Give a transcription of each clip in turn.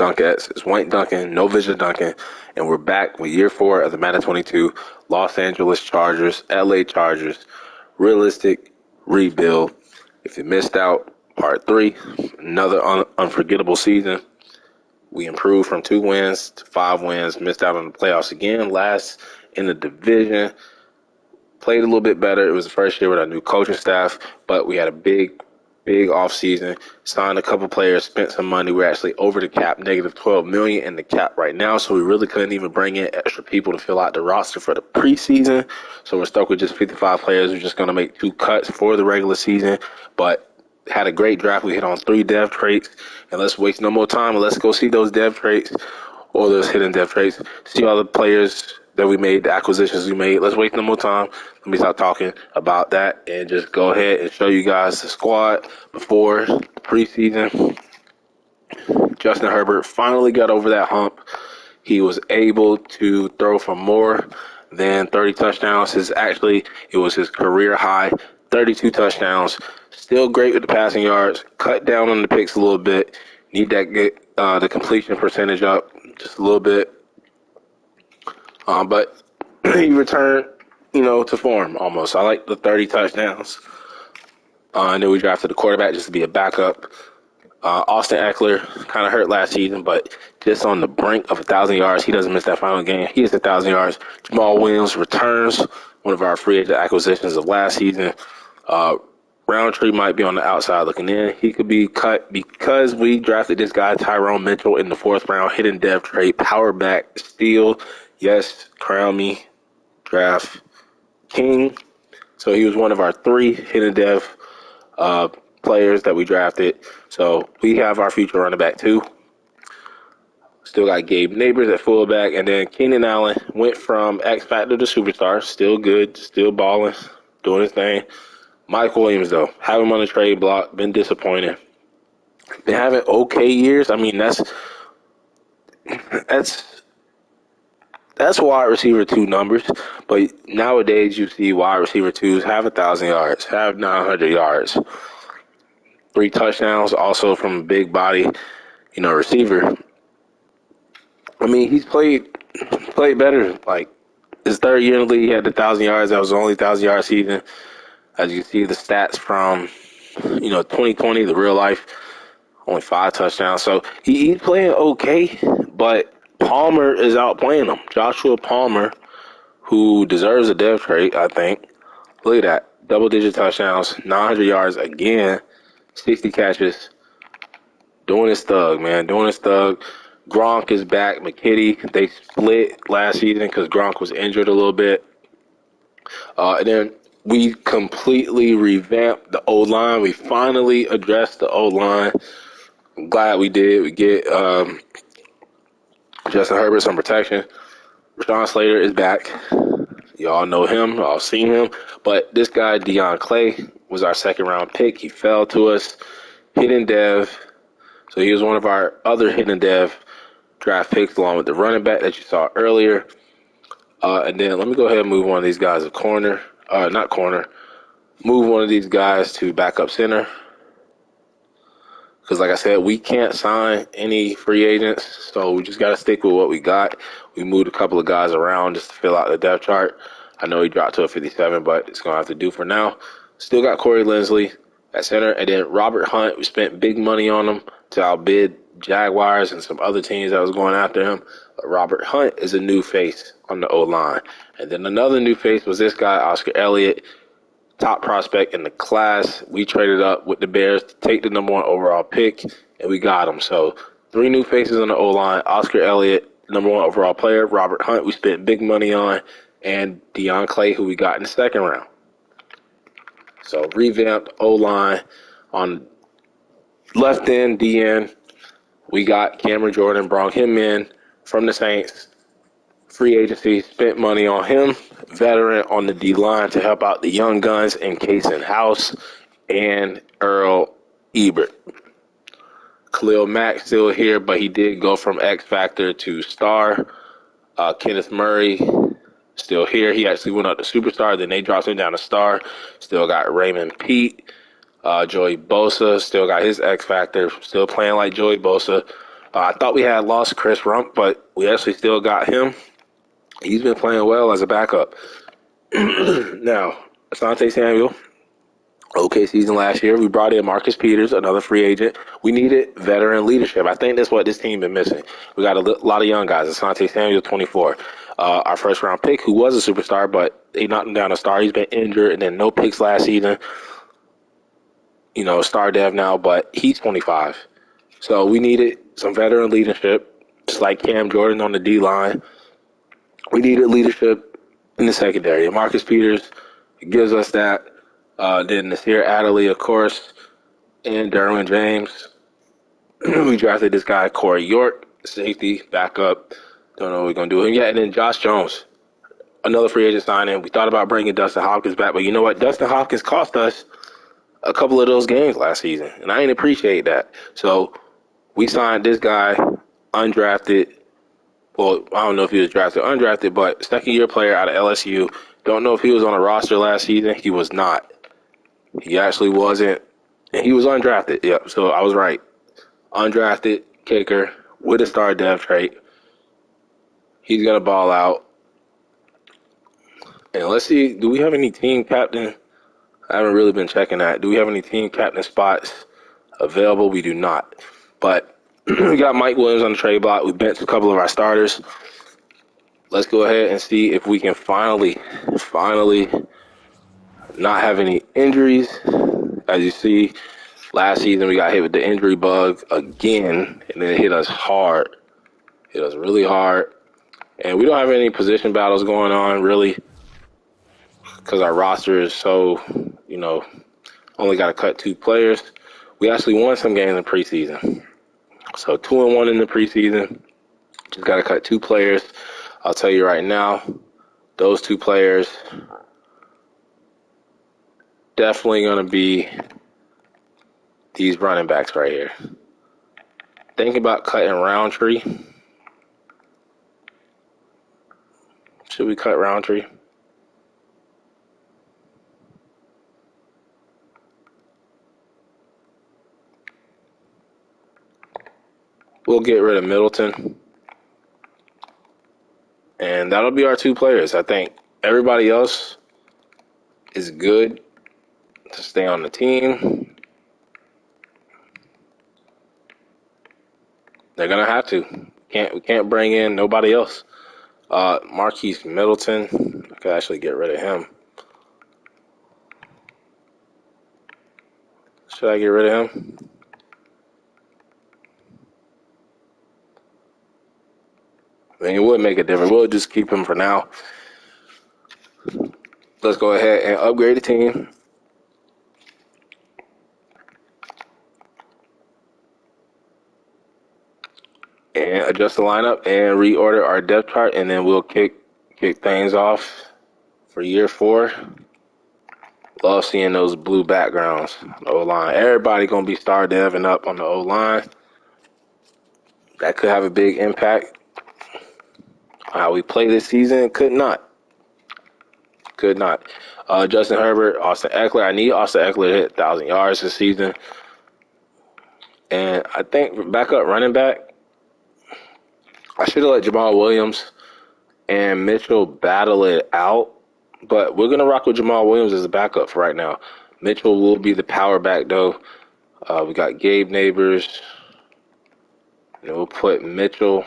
Dunkettes. It's White Duncan, No Vision Duncan, and we're back with year 4 of the Madden 22 Los Angeles Chargers, LA Chargers, realistic rebuild. If you missed out, part 3, another unforgettable season. We improved from 2 wins to 5 wins, missed out on the playoffs again, last in the division. Played a little bit better. It was the first year with our new coaching staff, but we had a big off season. Signed a couple players, spent some money. We're actually over the cap, negative $12 million in the cap right now. So we really couldn't even bring in extra people to fill out the roster for the preseason. So we're stuck with just 55 players. We're just going to make 2 cuts for the regular season, but had a great draft. We hit on 3 dev traits, and let's waste no more time and let's go see those dev traits or those hidden dev traits. See all the players that we made, the acquisitions we made. Let's waste no more time. Let me stop talking about that and just go ahead and show you guys the squad before preseason. Justin Herbert finally got over that hump. He was able to throw for more than 30 touchdowns. It was his career high, 32 touchdowns. Still great with the passing yards. Cut down on the picks a little bit. Need that get the completion percentage up just a little bit. But he returned, to form almost. I like the 30 touchdowns. And then we drafted the quarterback just to be a backup. Austin Eckler kind of hurt last season, but just on the brink of 1,000 yards. He doesn't miss that final game. He hits 1,000 yards. Jamal Williams returns, one of our free agent acquisitions of last season. Roundtree might be on the outside looking in. He could be cut because we drafted this guy, Tyrone Mitchell, in the 4th round. Hidden dev trade, power back, steal. Yes, crown me draft king. So he was one of our 3 hidden dev players that we drafted. So we have our future running back too. Still got Gabe Neighbors at fullback, and then Keenan Allen went from X Factor to superstar. Still good, still balling, doing his thing. Mike Williams though, have him on the trade block. Been disappointed. Been having okay years. I mean that's wide receiver 2 numbers, but nowadays you see wide receiver 2s have 1,000 yards, have 900 yards, 3 touchdowns, also from a big body, receiver. I mean, he's played better. Like his 3rd year in the league, he had 1,000 yards. That was the only 1,000-yard season. As you can see, the stats from 2020, the real life, only 5 touchdowns. So he's playing okay, but Palmer is outplaying him. Joshua Palmer, who deserves a dev trade, I think. Look at that. Double-digit touchdowns, 900 yards again, 60 catches. Doing his thug, man. Doing his thug. Gronk is back. McKitty, they split last season because Gronk was injured a little bit. And then we completely revamped the O-line. We finally addressed the O-line. I'm glad we did. We get Justin Herbert some protection. Rashawn Slater is back. Y'all know him. Y'all seen him. But this guy, Deion Clay, was our 2nd-round pick. He fell to us. Hidden dev. So he was one of our other hidden dev draft picks along with the running back that you saw earlier. And then let me go ahead and move one of these guys to corner. Not corner. Move one of these guys to backup center. Because like I said, we can't sign any free agents, so we just got to stick with what we got. We moved a couple of guys around just to fill out the depth chart. I know he dropped to a 57, but it's going to have to do for now. Still got Corey Linsley at center, and then Robert Hunt. We spent big money on him to outbid Jaguars and some other teams that was going after him. But Robert Hunt is a new face on the O-line. And then another new face was this guy, Oscar Elliott. Top prospect in the class. We traded up with the Bears to take the number 1 overall pick, and we got him. So 3 new faces on the O-line. Oscar Elliott, number 1 overall player. Robert Hunt, we spent big money on. And Deion Clay, who we got in the 2nd round. So revamped O-line. On left end, DN, we got Cameron Jordan, brought him in from the Saints. Free agency, spent money on him. Veteran on the D-line to help out the young guns in Casey House and Earl Ebert. Khalil Mack still here, but he did go from X Factor to Star. Kenneth Murray still here. He actually went up to Superstar, then they dropped him down to Star. Still got Raymond Pete. Joey Bosa still got his X Factor, still playing like Joey Bosa. I thought we had lost Chris Rump, but we actually still got him. He's been playing well as a backup. Now, Asante Samuel, okay season last year. We brought in Marcus Peters, another free agent. We needed veteran leadership. I think that's what this team been missing. We got a lot of young guys. Asante Samuel, 24. Our first round pick, who was a superstar, but they knocked him down a star. He's been injured, and then no picks last season. You know, star dev now, but he's 25. So we needed some veteran leadership, just like Cam Jordan on the D line. We needed leadership in the secondary. Marcus Peters gives us that. Then Nasir Adderley, of course, and Derwin James. We drafted this guy, Corey York, safety, backup. Don't know what we're going to do with him yet. And then Josh Jones, another free agent signing. We thought about bringing Dustin Hopkins back, but you know what? Dustin Hopkins cost us a couple of those games last season, and I didn't appreciate that. So we signed this guy, undrafted. Well, I don't know if he was drafted or undrafted, but second-year player out of LSU. Don't know if he was on a roster last season. He was not. He actually wasn't. And he was undrafted. Yep, so I was right. Undrafted kicker with a star dev trait. He's going to ball out. And let's see, do we have any team captain? I haven't really been checking that. Do we have any team captain spots available? We do not. But we got Mike Williams on the trade block. We benched a couple of our starters. Let's go ahead and see if we can finally not have any injuries. As you see, last season we got hit with the injury bug again, and then it hit us hard. Hit us really hard. And we don't have any position battles going on, really, because our roster is so, only got to cut 2 players. We actually won some games in preseason. So 2-1 in the preseason. Just got to cut 2 players. I'll tell you right now, those 2 players definitely going to be these running backs right here. Think about cutting Roundtree. Should we cut Roundtree? We'll get rid of Middleton. And that'll be our 2 players. I think everybody else is good to stay on the team. They're going to have to. We can't bring in nobody else. Marquise Middleton, I could actually get rid of him. Should I get rid of him? I mean, it would make a difference. We'll just keep him for now. Let's go ahead and upgrade the team. And adjust the lineup and reorder our depth chart, and then we'll kick things off for year 4. Love seeing those blue backgrounds on the O-line. Everybody going to be star deving up on the O-line. That could have a big impact on how we play this season. Could not. Justin Herbert, Austin Eckler. I need Austin Eckler to hit 1,000 yards this season. And I think backup running back, I should have let Jamal Williams and Mitchell battle it out. But we're going to rock with Jamal Williams as a backup for right now. Mitchell will be the power back, though. We got Gabe Neighbors. And we'll put Mitchell.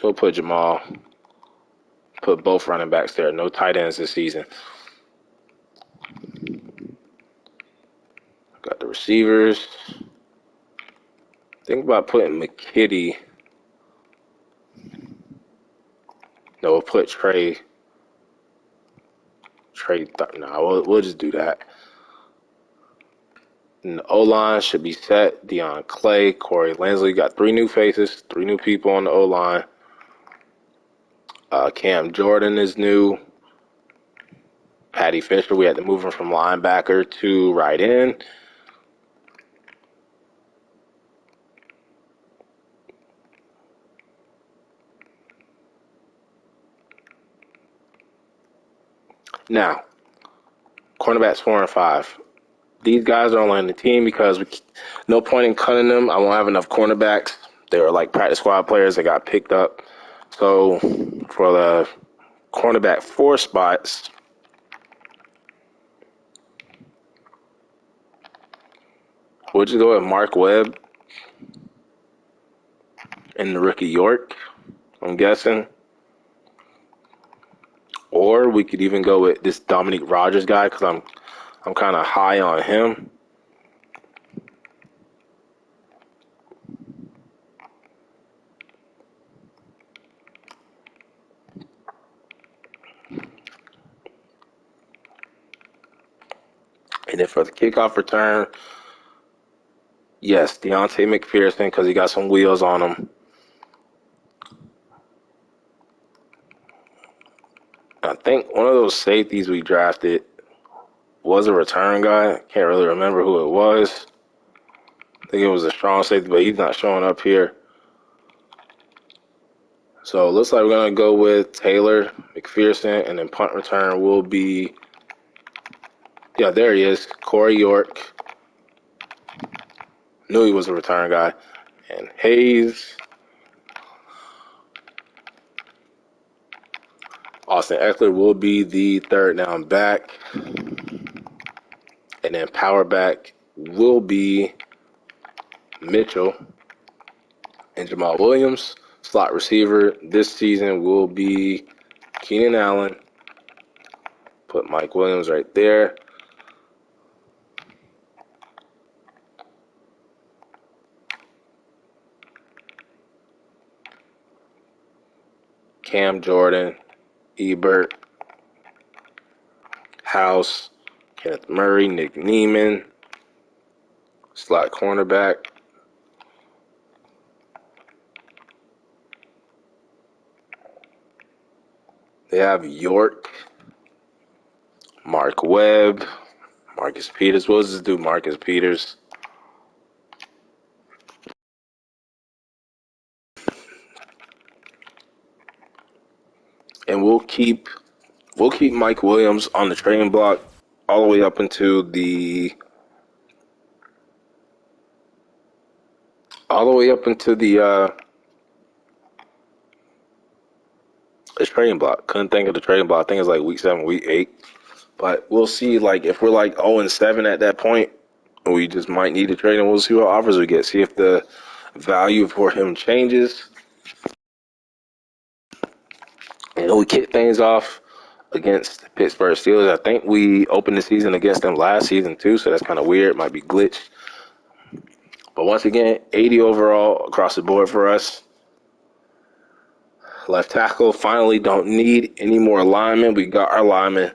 We'll put Jamal. Put both running backs there. No tight ends this season. Got the receivers. Think about putting McKitty. No, we'll put Trey. No, we'll just do that. And the O-line should be set. Deion Clay, Corey Lansley. Got 3 new faces, 3 new people on the O-line. Cam Jordan is new. Patty Fisher, we had to move him from linebacker to right end. Now, cornerbacks 4 and 5. these guys are only on the team because no point in cutting them. I won't have enough cornerbacks. They were like practice squad players that got picked up. So for the cornerback 4 spots, we'll just go with Mark Webb and the rookie York, I'm guessing. Or we could even go with this Dominique Rogers guy because I'm kind of high on him. And then for the kickoff return, yes, Deontay McPherson because he got some wheels on him. I think one of those safeties we drafted was a return guy. Can't really remember who it was. I think it was a strong safety, but he's not showing up here. So it looks like we're going to go with Taylor McPherson, and then punt return will be, yeah, there he is, Corey York. Knew he was a return guy. And Hayes. Austin Eckler will be the third down back. And then power back will be Mitchell and Jamal Williams. Slot receiver this season will be Keenan Allen. Put Mike Williams right there. Cam Jordan, Ebert, House, Kenneth Murray, Nick Neiman, slot cornerback. They have York, Mark Webb, Marcus Peters. What does this do, Marcus Peters? And we'll keep Mike Williams on the trading block all the way up into the the trading block. Couldn't think of the trading block. I think it's like week 7, week 8. But we'll see. Like if we're like 0-7 at that point, we just might need to trade him. We'll see what offers we get. See if the value for him changes. And we kick things off against the Pittsburgh Steelers. I think we opened the season against them last season too, so that's kind of weird. Might be glitched. But once again, 80 overall across the board for us. Left tackle, finally don't need any more linemen. We got our linemen.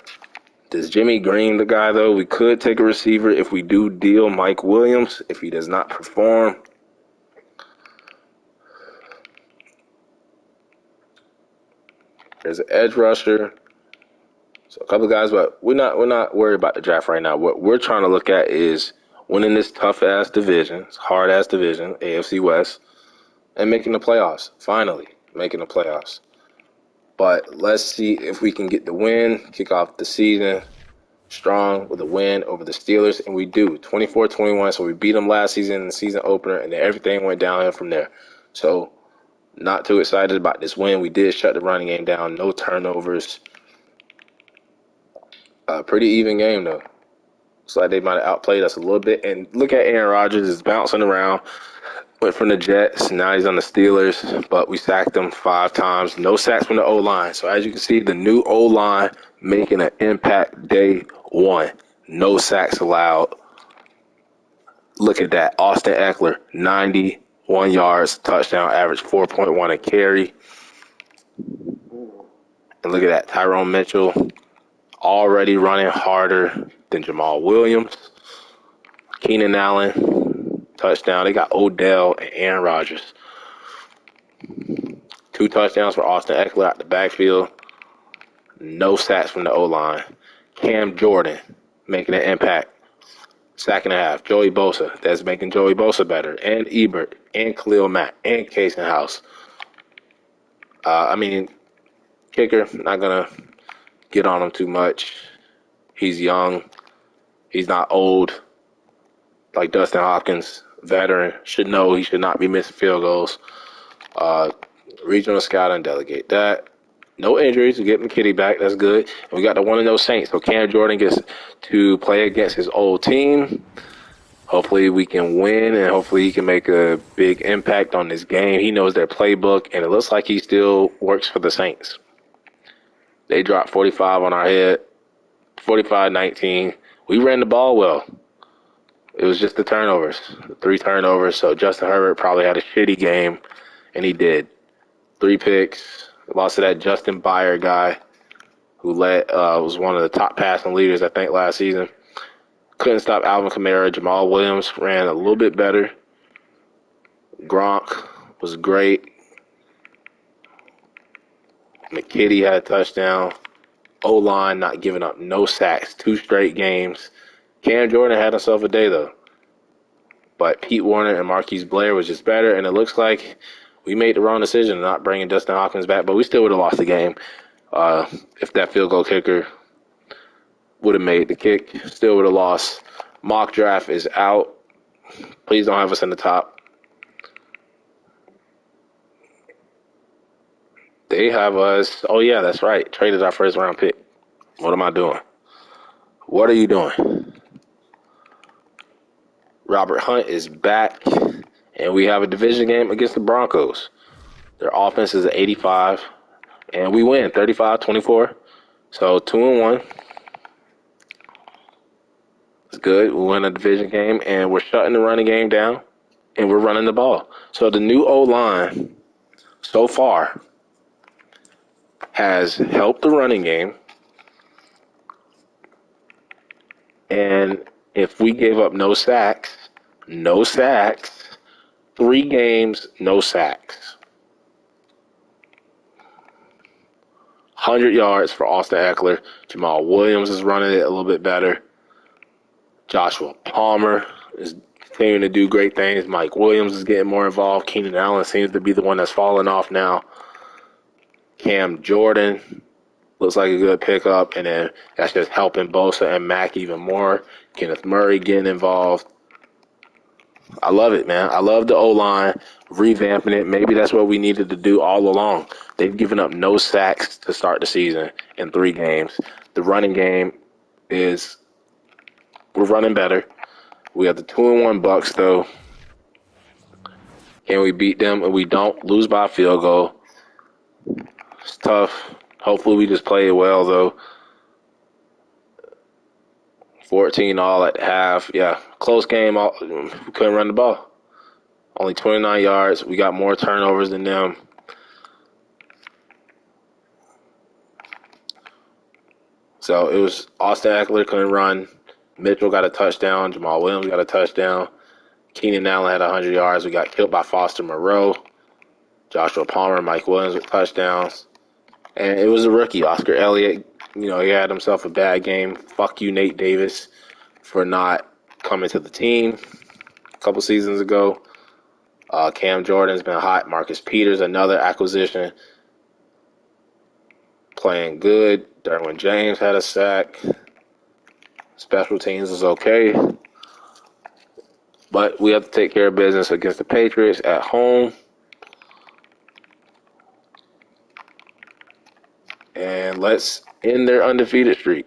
Is Jimmy Green the guy, though? We could take a receiver if we do deal Mike Williams, if he does not perform. There's an edge rusher. So a couple of guys, but we're not worried about the draft right now. What we're trying to look at is winning this tough-ass division, hard-ass division, AFC West, and making the playoffs. Finally, making the playoffs. But let's see if we can get the win, kick off the season strong with a win over the Steelers, and we do 24-21. So we beat them last season in the season opener, and then everything went downhill from there. So not too excited about this win. We did shut the running game down, no turnovers. Pretty even game though. Looks like they might have outplayed us a little bit. And look at Aaron Rodgers is bouncing around. Went from the Jets, now he's on the Steelers, but we sacked him 5 times. No sacks from the O-line. So as you can see, the new O-line making an impact day 1. No sacks allowed. Look at that. Austin Eckler, 91 yards, touchdown, average 4.1 a carry. And look at that. Tyrone Mitchell already running harder than Jamal Williams. Keenan Allen, touchdown. They got Odell and Aaron Rodgers. 2 touchdowns for Austin Eckler out the backfield. No sacks from the O-line. Cam Jordan making an impact. Sack and a half. Joey Bosa, that's making Joey Bosa better. And Ebert, and Khalil Mack, and Casey House. Kicker, not going to get on him too much. He's young. He's not old. like Dustin Hopkins, veteran, should know he should not be missing field goals. Regional scouting, delegate that. No injuries. We're getting Kitty back. That's good. And we got the 1-0 Saints. So Cam Jordan gets to play against his old team. Hopefully we can win, and hopefully he can make a big impact on this game. He knows their playbook, and it looks like he still works for the Saints. They dropped 45 on our head, 45-19. We ran the ball well. It was just the turnovers, 3 turnovers. So Justin Herbert probably had a shitty game, and he did. 3 picks. Lost to that Justin Byer guy who was one of the top passing leaders, I think, last season. Couldn't stop Alvin Kamara. Jamal Williams ran a little bit better. Gronk was great. McKitty had a touchdown. O-line not giving up no sacks. 2 straight games. Cam Jordan had himself a day, though. But Pete Warner and Marquise Blair was just better, and it looks like we made the wrong decision not bringing Dustin Hopkins back, but we still would have lost the game if that field goal kicker would have made the kick. Still would have lost. Mock draft is out. Please don't have us in the top. They have us. Oh, yeah, that's right. Traded our first round pick. What am I doing? What are you doing? Robert Hunt is back, and we have a division game against the Broncos. Their offense is 85, and we win 35-24. So 2-1. It's good. We win a division game, and we're shutting the running game down, and we're running the ball. So the new O-line so far has helped the running game. And if we gave up no sacks, 3 games, no sacks. 100 yards for Austin Eckler. Jamal Williams is running it a little bit better. Joshua Palmer is continuing to do great things. Mike Williams is getting more involved. Keenan Allen seems to be the one that's falling off now. Cam Jordan looks like a good pickup, and then that's just helping Bosa and Mack even more. Kenneth Murray getting involved. I love it, man. I love the O-line, revamping it. Maybe that's what we needed to do all along. They've given up no sacks to start the season in 3 games. The running game we're running better. We have the 2-1 Bucks, though. Can we beat them? And we don't lose by a field goal. It's tough. Hopefully we just play it well, though. 14 all at the half. Yeah, close game. We couldn't run the ball. Only 29 yards. We got more turnovers than them. So it was Austin Eckler couldn't run. Mitchell got a touchdown. Jamal Williams got a touchdown. Keenan Allen had 100 yards. We got killed by Foster Moreau. Joshua Palmer and Mike Williams with touchdowns. And it was a rookie, Oscar Elliott. He had himself a bad game. Fuck you, Nate Davis, for not coming to the team a couple seasons ago. Cam Jordan's been hot. Marcus Peters, another acquisition, playing good. Derwin James had a sack. Special teams is okay. But we have to take care of business against the Patriots at home. And let's end their undefeated streak.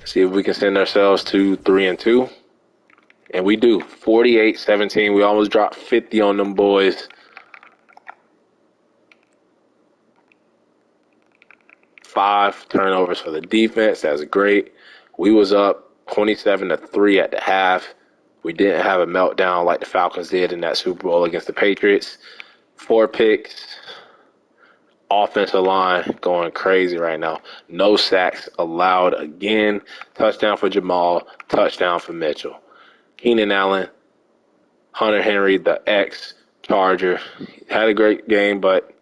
See if we can send ourselves to 3-2. And we do. 48-17. We almost dropped 50 on them boys. 5 turnovers for the defense. That's great. We was up 27-3 at the half. We didn't have a meltdown like the Falcons did in that Super Bowl against the Patriots. 4 picks. Offensive line going crazy right now. No sacks allowed again. Touchdown for Jamal. Touchdown for Mitchell. Keenan Allen, Hunter Henry, the ex-Charger, had a great game, but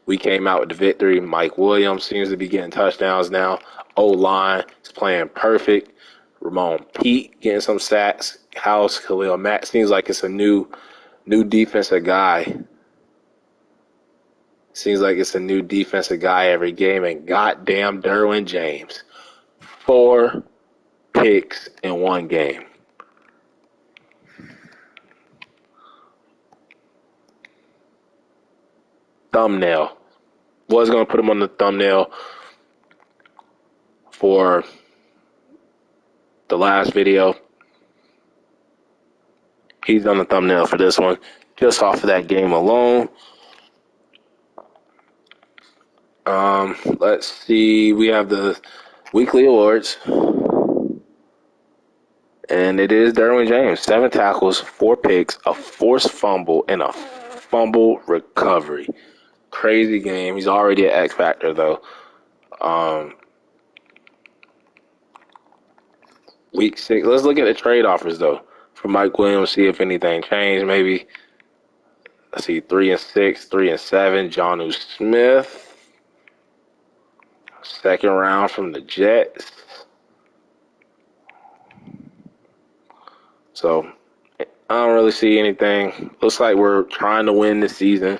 we came out with the victory. Mike Williams seems to be getting touchdowns now. O-line is playing perfect. Ramon Pete getting some sacks. House, Khalil Mack seems like it's a new defensive guy. Seems like it's a new defensive guy every game. And goddamn Derwin James. 4 picks in 1 game. thumbnail. Was going to put him on the thumbnail for the last video. He's on the thumbnail for this one, just off of that game alone. Let's see. We have the weekly awards. And it is Derwin James. 7 tackles, 4 picks, a forced fumble, and a fumble recovery. Crazy game. He's already an X factor, though. Week 6. Let's look at the trade offers, though, for Mike Williams, see if anything changed. Maybe, let's see, 3-6, 3-7. Jonnu Smith. 2nd round from the Jets. So, I don't really see anything. Looks like we're trying to win this season.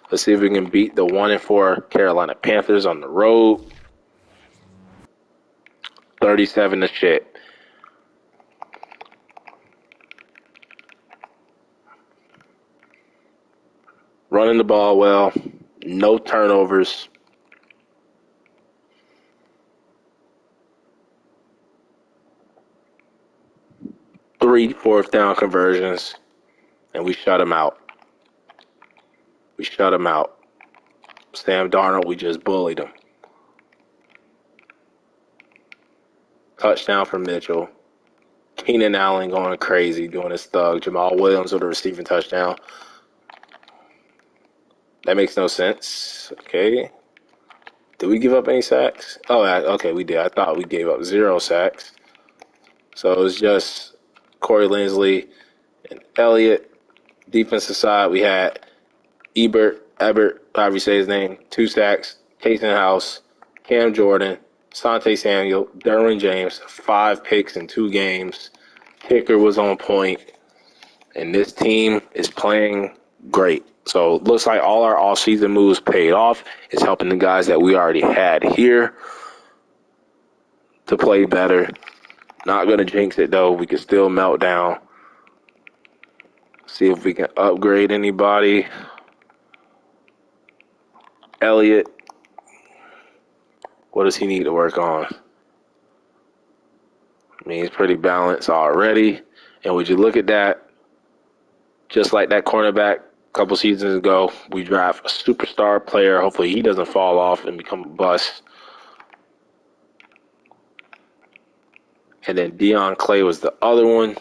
Let's see if we can beat the 1-4 Carolina Panthers on the road. 37 to shit. Running the ball well. No turnovers. 3 fourth down conversions. And we shut him out. Sam Darnold, we just bullied him. Touchdown for Mitchell. Keenan Allen going crazy, doing his thug. Jamal Williams with a receiving touchdown. That makes no sense. Okay. Did we give up any sacks? Oh, okay, we did. I thought we gave up 0 sacks. So it was just Corey Linsley and Elliott. Defensive side, we had Ebert, however you say his name, 2 sacks. Taysom House, Cam Jordan, Sante Samuel, Derwin James, 5 picks in 2 games. Kicker was on point. And this team is playing great. So it looks like all our offseason moves paid off. It's helping the guys that we already had here to play better. Not going to jinx it, though. We can still melt down. See if we can upgrade anybody. Elliott. What does he need to work on? I mean, he's pretty balanced already. And would you look at that? Just like that cornerback a couple seasons ago, we draft a superstar player. Hopefully he doesn't fall off and become a bust. And then Deion Clay was the other one.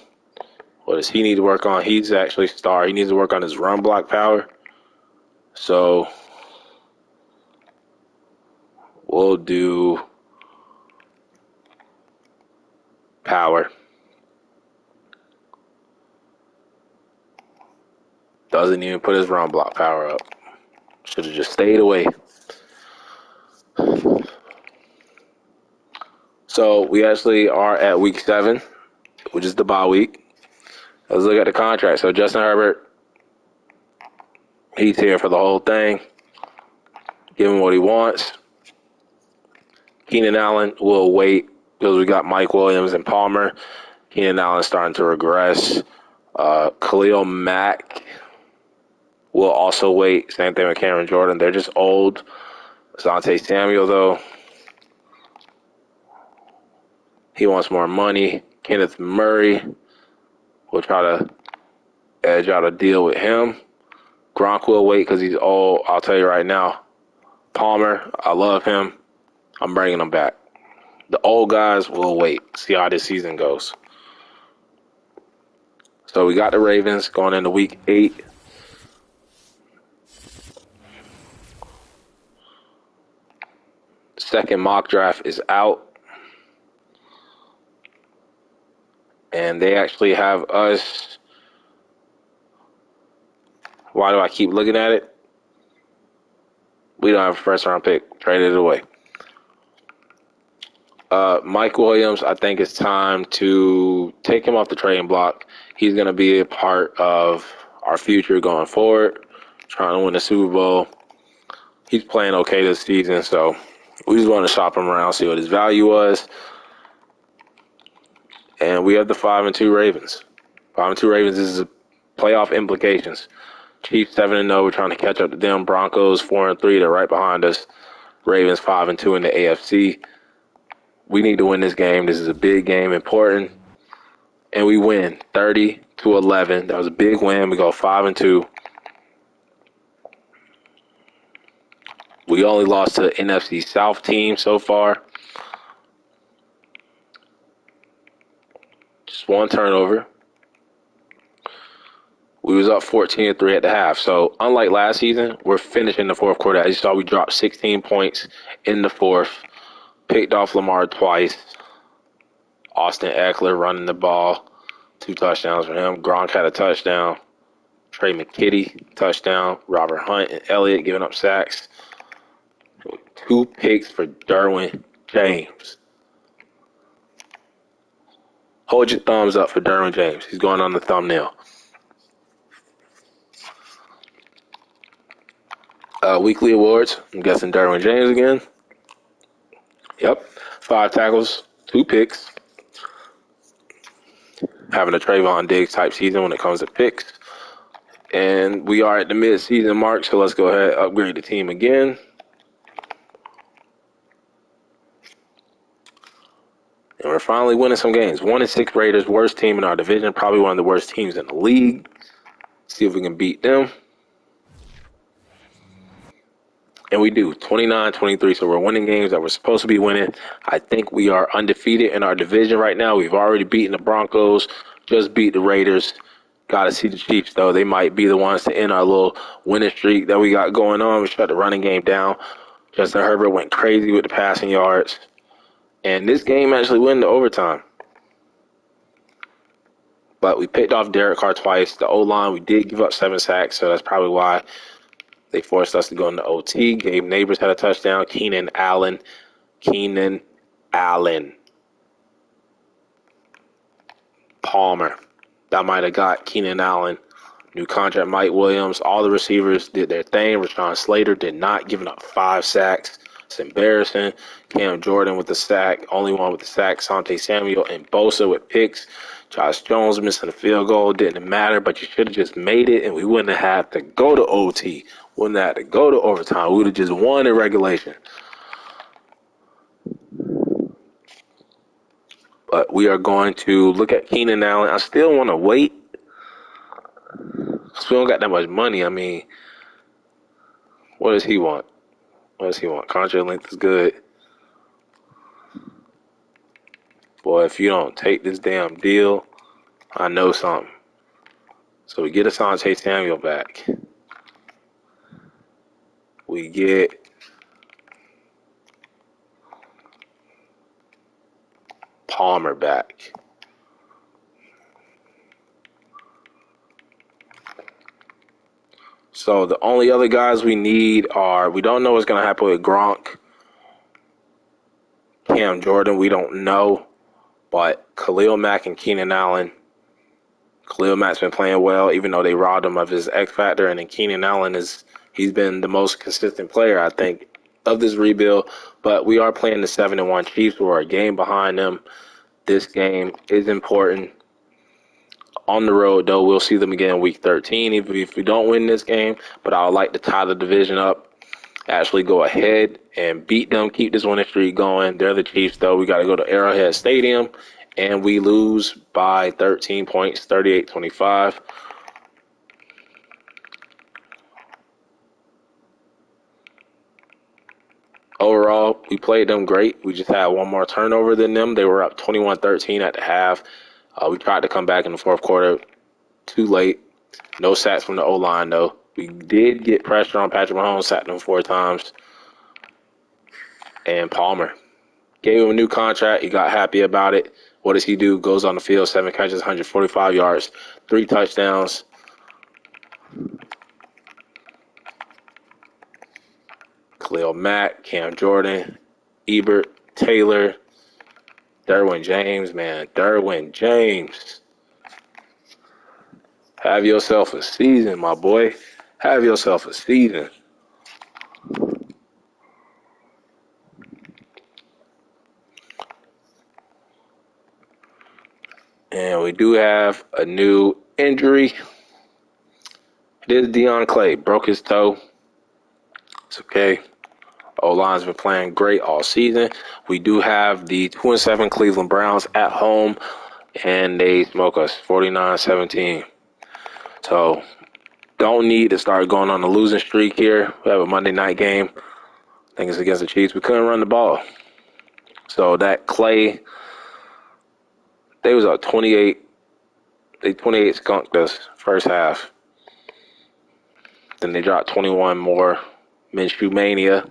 What does he need to work on? He's actually a star. He needs to work on his run block power. So we'll do power. Doesn't even put his run block power up. Should have just stayed away. So we actually are at week 7, which is the bye week. Let's look at the contract. So Justin Herbert, he's here for the whole thing. Give him what he wants. Keenan Allen will wait because we got Mike Williams and Palmer. Keenan Allen starting to regress. Khalil Mack will also wait. Same thing with Cameron Jordan. They're just old. Sante Samuel, though, he wants more money. Kenneth Murray, we'll try to edge out a deal with him. Gronk will wait because he's old. I'll tell you right now. Palmer, I love him. I'm bringing him back. The old guys will wait. See how this season goes. So we got the Ravens going into week 8. Second mock draft is out. And they actually have us. Why do I keep looking at it? We don't have a first round pick. Traded it away. Mike Williams, I think it's time to take him off the trading block. He's going to be a part of our future going forward, trying to win the Super Bowl. He's playing okay this season, so we just want to shop him around, see what his value was. And we have the 5-2 Ravens. 5-2 Ravens is playoff implications. Chiefs 7-0. We're trying to catch up to them. Broncos 4-3. They're right behind us. Ravens 5-2 in the AFC. We need to win this game. This is a big game, important, and we win 30-11. That was a big win. We go 5-2. We only lost to the NFC South team so far. Just one turnover. We was up 14-3 at the half. So unlike last season, we're finishing the fourth quarter. As you saw, we dropped 16 points in the fourth. Picked off Lamar twice. Austin Eckler running the ball. 2 touchdowns for him. Gronk had a touchdown. Trey McKitty, touchdown. Robert Hunt and Elliott giving up sacks. 2 picks for Derwin James. Hold your thumbs up for Derwin James. He's going on the thumbnail. Weekly awards. I'm guessing Derwin James again. Yep. 5 tackles, 2 picks. Having a Trayvon Diggs type season when it comes to picks. And we are at the mid-season mark, so let's go ahead and upgrade the team again. And we're finally winning some games. 1-6 Raiders, worst team in our division, probably one of the worst teams in the league. See if we can beat them. And we do, 29-23, so we're winning games that we're supposed to be winning. I think we are undefeated in our division right now. We've already beaten the Broncos, just beat the Raiders. Got to see the Chiefs, though. They might be the ones to end our little winning streak that we got going on. We shut the running game down. Justin Herbert went crazy with the passing yards. And this game actually went into overtime. But we picked off Derek Carr twice. The O-line, we did give up 7 sacks, so that's probably why they forced us to go into OT. Gabe Neighbors had a touchdown. Keenan Allen. Palmer. That might have got Keenan Allen. New contract, Mike Williams. All the receivers did their thing. Rashawn Slater did not, giving up 5 sacks. It's embarrassing. Cam Jordan with the sack. Only one with the sack. Sante Samuel and Bosa with picks. Josh Jones missing the field goal. Didn't matter, but you should have just made it, and we wouldn't have had to go to OT. Wouldn't have had to go to overtime. We would have just won in regulation. But we are going to look at Keenan Allen. I still want to wait because we don't got that much money. I mean, what does he want? What does he want? Contract length is good. Boy, if you don't take this damn deal, I know something. So we get Asante Samuel back. We get Palmer back. So the only other guys we need are, we don't know what's going to happen with Gronk. Cam Jordan, we don't know. But Khalil Mack and Keenan Allen. Khalil Mack's been playing well, even though they robbed him of his X factor. And then Keenan Allen he's been the most consistent player, I think, of this rebuild. But we are playing the 7-1 Chiefs. We're a game behind them. This game is important. On the road, though, we'll see them again in Week 13, even if we don't win this game. But I would like to tie the division up, actually go ahead and beat them, keep this winning streak going. They're the Chiefs, though. We got to go to Arrowhead Stadium, and we lose by 13 points, 38-25. Overall, we played them great. We just had one more turnover than them. They were up 21-13 at the half. We tried to come back in the fourth quarter. Too late. No sacks from the O-line, though. We did get pressure on Patrick Mahomes, sacked him 4 times. And Palmer gave him a new contract. He got happy about it. What does he do? Goes on the field, 7 catches, 145 yards, 3 touchdowns. Khalil Mack, Cam Jordan, Ebert, Taylor, Derwin James, man. Derwin James. Have yourself a season, my boy. Have yourself a season. And we do have a new injury. It is Deion Clay. Broke his toe. It's okay. O-line's been playing great all season. We do have the 2-7 Cleveland Browns at home, and they smoke us 49-17. So don't need to start going on a losing streak here. We have a Monday night game. I think it's against the Chiefs. We couldn't run the ball. So that Clay, they was up 28. They 28 skunked us first half. Then they dropped 21 more. Minshew Mania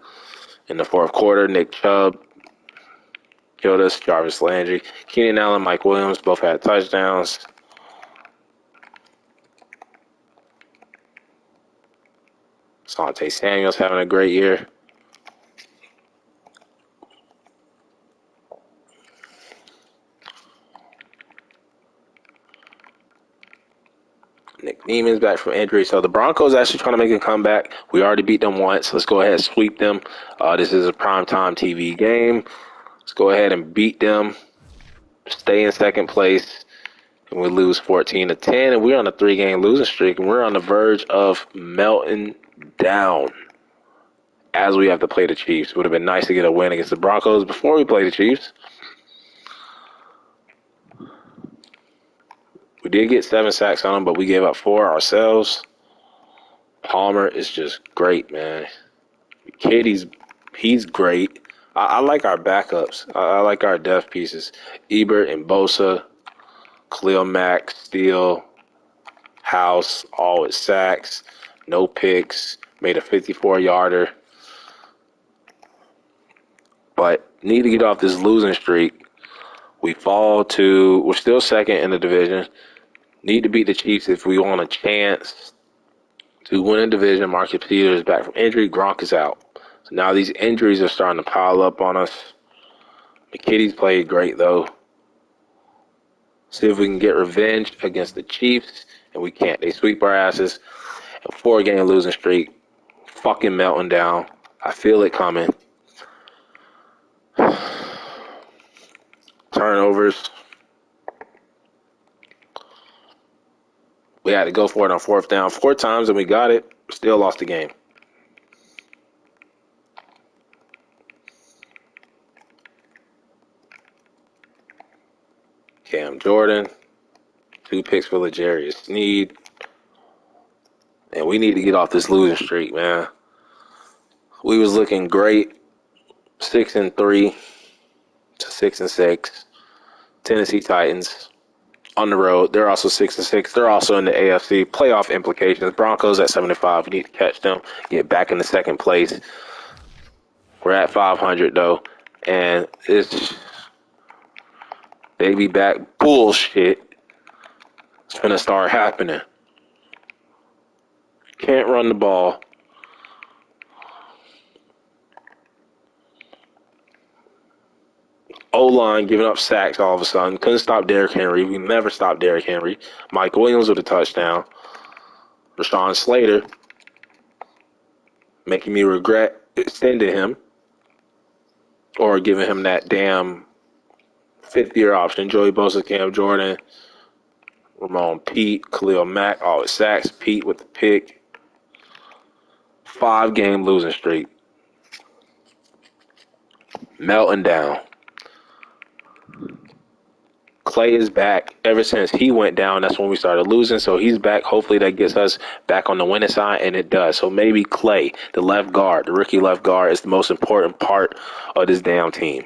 in the fourth quarter. Nick Chubb killed us. Jarvis Landry. Keenan Allen, Mike Williams both had touchdowns. Asante Samuel's having a great year. Nick Neiman's back from injury. So the Broncos actually trying to make a comeback. We already beat them once. Let's go ahead and sweep them. This is a primetime TV game. Let's go ahead and beat them. Stay in second place. And we lose 14-10. And we're on a 3-game losing streak. And we're on the verge of melting down as we have to play the Chiefs. It would have been nice to get a win against the Broncos before we play the Chiefs. We did get 7 sacks on them, but we gave up 4 ourselves. Palmer is just great, man. Kid, he's great. I like our backups. I like our depth pieces. Ebert and Bosa, Khalil Mack, Steele, House, all with sacks, no picks, made a 54-yarder. But need to get off this losing streak. We're still second in the division. Need to beat the Chiefs if we want a chance to win a division. Marcus Peters is back from injury. Gronk is out. So now these injuries are starting to pile up on us. McKitty's played great, though. See if we can get revenge against the Chiefs. And we can't. They sweep our asses. A 4-game losing streak. Fucking melting down. I feel it coming. Turnovers. We had to go for it on 4th down 4 times, and we got it. Still lost the game. Cam Jordan. 2 picks for L'Jarius Sneed. And we need to get off this losing streak, man. We was looking great. 6-3 to 6-6. Tennessee Titans. On the road, they're also 6-6. They're also in the AFC. Playoff implications. Broncos at 75. We need to catch them. Get back in the second place. We're at 500 though, and they be back bullshit. It's gonna start happening. Can't run the ball. O-line giving up sacks all of a sudden. Couldn't stop Derrick Henry. We never stopped Derrick Henry. Mike Williams with a touchdown. Rashawn Slater making me regret extending him or giving him that damn 5th-year option. Joey Bosa, Cam Jordan, Ramon Pete, Khalil Mack, all with sacks. Pete with the pick. 5-game losing streak. Melting down. Clay is back. Ever since he went down, that's when we started losing. So he's back. Hopefully that gets us back on the winning side, and it does. So maybe Clay, the left guard, the rookie left guard, is the most important part of this damn team.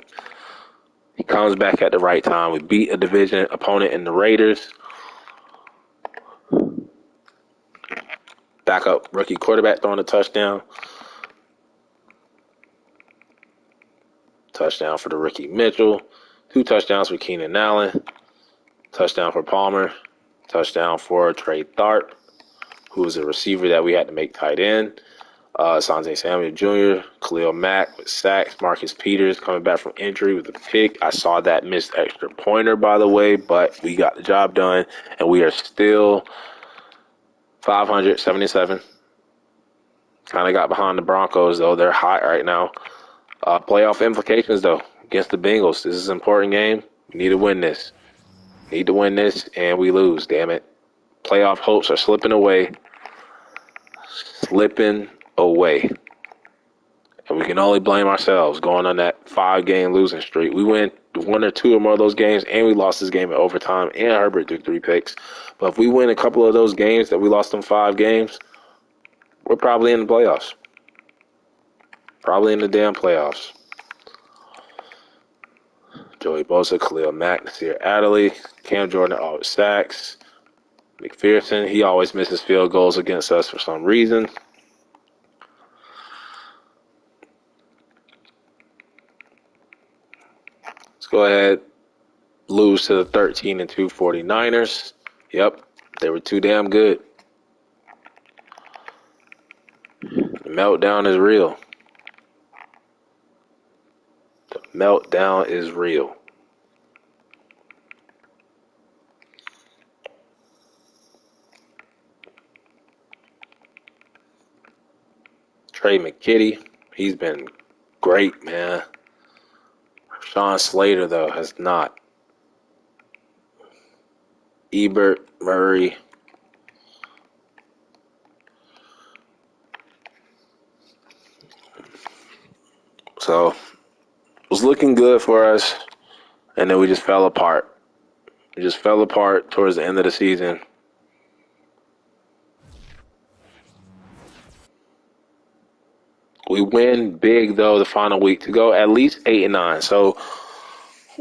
He comes back at the right time. We beat a division opponent in the Raiders. Backup rookie quarterback throwing a touchdown. Touchdown for the rookie Mitchell. 2 touchdowns for Keenan Allen. Touchdown for Palmer. Touchdown for Trey Tharp, who was a receiver that we had to make tight end. Asante Samuel Jr., Khalil Mack with sacks. Marcus Peters coming back from injury with a pick. I saw that missed extra pointer, by the way, but we got the job done, and we are still 577. Kind of got behind the Broncos, though. They're hot right now. Playoff implications, though, against the Bengals. This is an important game. We need to win this. Need to win this, and we lose, damn it. Playoff hopes are slipping away. slipping away. And we can only blame ourselves going on that 5-game losing streak. We win 1 or 2 or more of those games, and we lost this game in overtime, and Herbert threw 3 picks. But if we win a couple of those games that we lost in 5 games, we're probably in the playoffs. Probably in the damn playoffs. Joey Bosa, Khalil Mack, Nasir Adderley, Cam Jordan, all sacks. McPherson, he always misses field goals against us for some reason. Let's go ahead. Lose to the 13-2 49ers. Yep, they were too damn good. The meltdown is real. The meltdown is real. Trey McKitty, he's been great, man. Sean Slater, though, has not. Ebert, Murray. So, it was looking good for us, and then we just fell apart. We just fell apart towards the end of the season. We win big, though, the final week to go at least 8-9. So,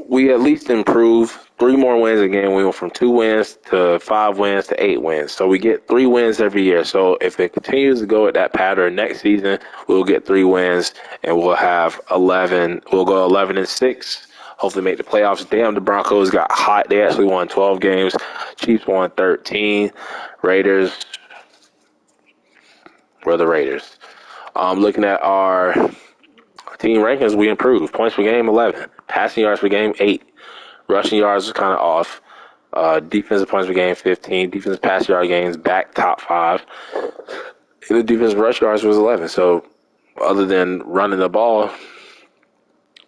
we at least improve 3 more wins a game. We went from 2 wins to 5 wins to 8 wins. So we get 3 wins every year. So if it continues to go at that pattern next season, we'll get 3 wins and we'll have 11. We'll go 11-6. Hopefully make the playoffs. Damn, the Broncos got hot. They actually won 12 games. Chiefs won 13. Raiders were the Raiders. Looking at our team rankings, we improved. Points per game, 11. Passing yards per game, 8. Rushing yards was kind of off. Defensive points per game, 15. Defensive pass yard games, back top 5. And the defensive rush yards was 11. So other than running the ball,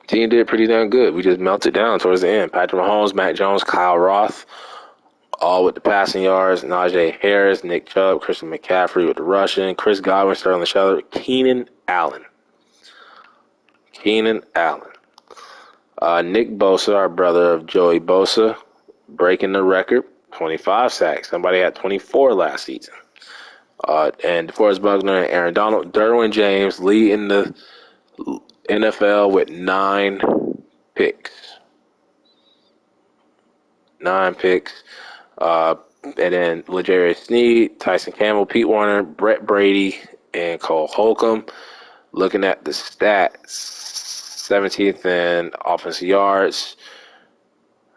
team did pretty damn good. We just melted down towards the end. Patrick Mahomes, Mac Jones, Kyle Roth, all with the passing yards. Najee Harris, Nick Chubb, Christian McCaffrey with the rushing. Chris Godwin, Sterling Shepard, Keenan Allen. Nick Bosa, our brother of Joey Bosa, breaking the record, 25 sacks. Somebody had 24 last season. And DeForest Buckner and Aaron Donald. Derwin James leading the NFL with 9 picks. 9 picks. And then L'Jarius Sneed, Tyson Campbell, Pete Warner, Brett Brady, and Cole Holcomb. Looking at the stats, 17th in offensive yards.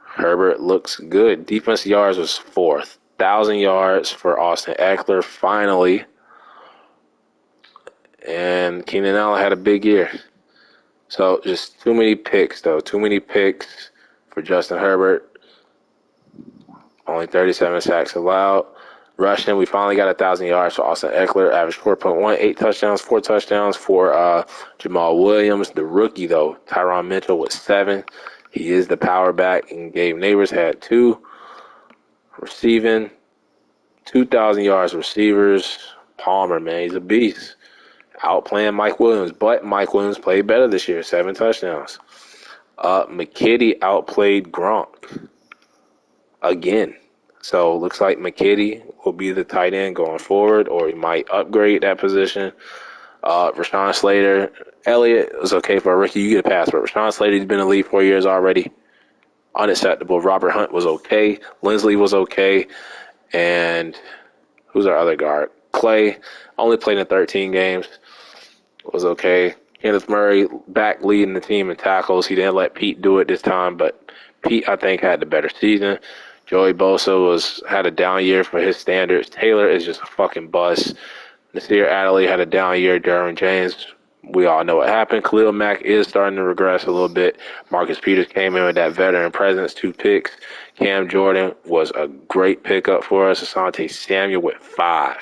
Herbert looks good. Defensive yards was 4th. 1,000 yards for Austin Eckler, finally. And Keenan Allen had a big year. So just too many picks, though. Too many picks for Justin Herbert. Only 37 sacks allowed. Rushing, we finally got 1,000 yards for Austin Eckler. Average 4.1, 8 touchdowns, 4 touchdowns for Jamal Williams. The rookie, though, Tyron Mitchell with 7. He is the power back, and Gabe Neighbors had 2. Receiving, 2,000 yards receivers. Palmer, man, he's a beast. Outplaying Mike Williams, but Mike Williams played better this year, 7 touchdowns. McKitty outplayed Gronk again. So looks like McKitty will be the tight end going forward, or he might upgrade that position. Rashawn Slater, Elliott was okay for a rookie. You get a pass, but Rashawn Slater's been in the league 4 years already. Unacceptable. Robert Hunt was okay. Lindsley was okay. And who's our other guard? Clay only played in 13 games. Was okay. Kenneth Murray back leading the team in tackles. He didn't let Pete do it this time, but Pete, I think, had the better season. Joey Bosa had a down year for his standards. Taylor is just a fucking bust. Nasir Adderley had a down year. Derwin James, we all know what happened. Khalil Mack is starting to regress a little bit. Marcus Peters came in with that veteran presence, 2 picks. Cam Jordan was a great pickup for us. Asante Samuel with 5.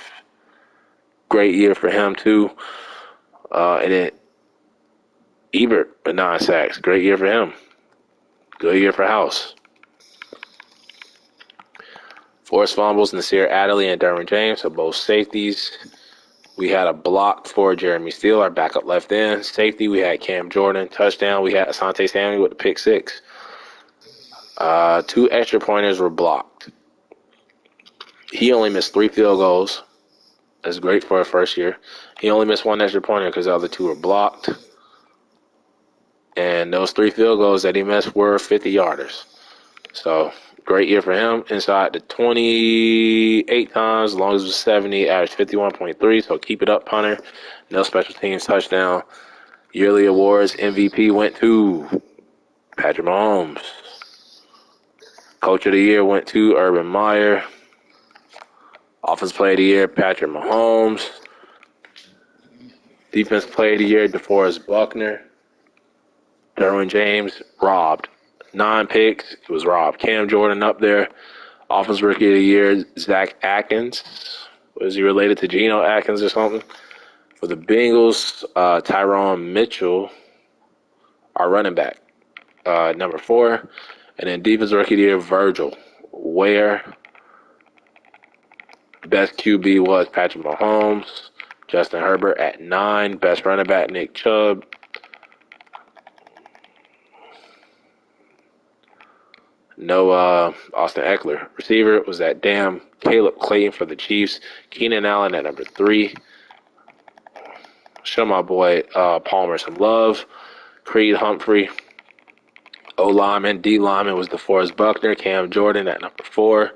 Great year for him, too. And then Ebert with 9 sacks. Great year for him. Good year for House. Forced fumbles, Nasir Adderley and Derwin James are both safeties we had a block for Jeremy Steele, our backup left end. Safety, we had Cam Jordan. Touchdown, we had Asante Samuel with the pick six. 2 extra pointers were blocked. He only missed 3 field goals. That's great for a first year. He only missed 1 extra pointer because the other 2 were blocked. And those 3 field goals that he missed were 50-yarders. So, great year for him. Inside the 28 times, as long as it was 70, averaged 51.3. So, keep it up, punter. No special teams touchdown. Yearly awards, MVP went to Patrick Mahomes. Coach of the year went to Urban Meyer. Offensive player of the year, Patrick Mahomes. Defense player of the year, DeForest Buckner. Derwin James, robbed. 9 picks, it was robbed. Cam Jordan up there. Offensive rookie of the year, Zach Atkins. Was he related to Geno Atkins or something? For the Bengals, Tyron Mitchell, our running back, number 4. And then defense rookie of the year, Virgil Ware. Best QB was Patrick Mahomes. Justin Herbert at 9. Best running back, Nick Chubb. No Austin Eckler. Receiver was that damn Caleb Clayton for the Chiefs. Keenan Allen at number 3. Show my boy Palmer some love. Creed Humphrey. O-lineman, D-lineman was DeForest Buckner. Cam Jordan at number 4.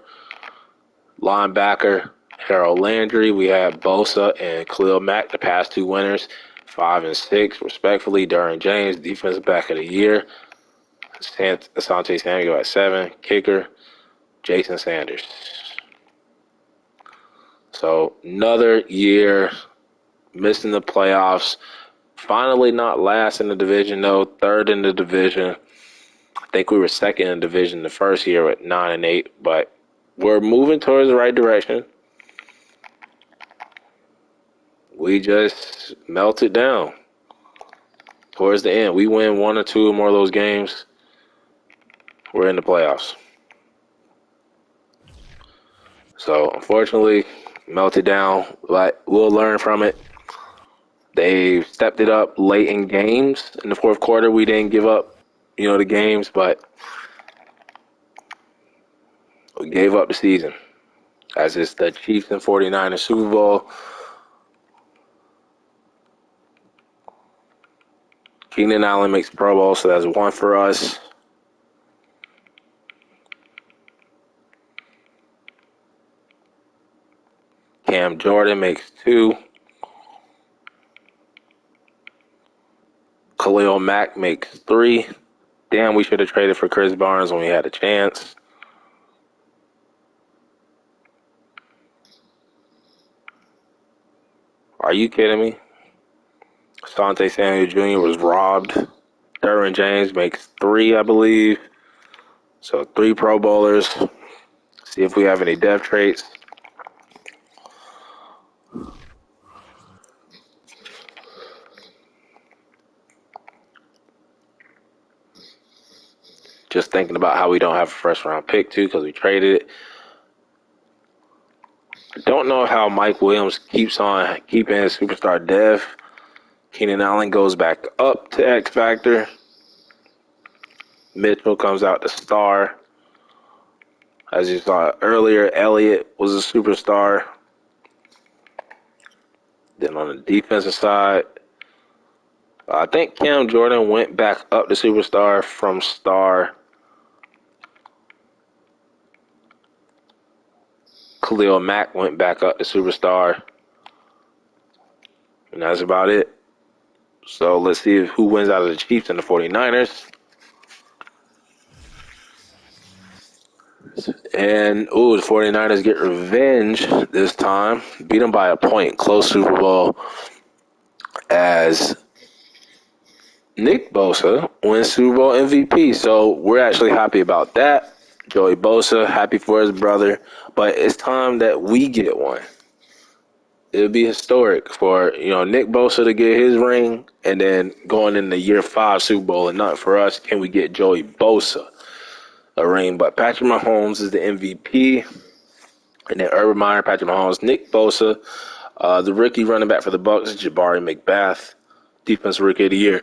Linebacker, Harold Landry. We had Bosa and Khalil Mack, the past 2 winners, 5 and 6, respectfully. Derwin James, defensive back of the year. Asante Samuel at 7. Kicker, Jason Sanders. So another year missing the playoffs. Finally not last in the division, though. 3rd in the division. I think we were 2nd in the division the first year at 9 and 8, but we're moving towards the right direction. We just melted down towards the end. We win 1 or 2 more of those games, we're in the playoffs. So, unfortunately, melted down, but we'll learn from it. They stepped it up late in games. In the 4th quarter, we didn't give up, the games, but we gave up the season. As it's the Chiefs and 49ers Super Bowl. Keenan Allen makes Pro Bowl, so that's 1 for us. Cam Jordan makes 2. Khalil Mack makes 3. Damn, we should have traded for Chris Barnes when we had a chance. Are you kidding me? Asante Samuel Jr. was robbed. Derwin James makes 3, I believe. So 3 Pro Bowlers. See if we have any depth traits. Just thinking about how we don't have a first-round pick, too, because we traded it. I don't know how Mike Williams keeps on keeping his superstar dev. Keenan Allen goes back up to X Factor. Mitchell comes out to star. As you saw earlier, Elliott was a superstar. Then on the defensive side, I think Cam Jordan went back up to superstar from star. Khalil Mack went back up to superstar. And that's about it. So let's see who wins out of the Chiefs and the 49ers. And, the 49ers get revenge this time. Beat them by a point. Close Super Bowl as Nick Bosa wins Super Bowl MVP. So we're actually happy about that. Joey Bosa, happy for his brother. But it's time that we get one. It would be historic for, Nick Bosa to get his ring and then going into year 5 Super Bowl and not for us. Can we get Joey Bosa a ring? But Patrick Mahomes is the MVP. And then Urban Meyer, Patrick Mahomes, Nick Bosa. The rookie running back for the Bucs, Jabari McBath. Defensive Rookie of the Year.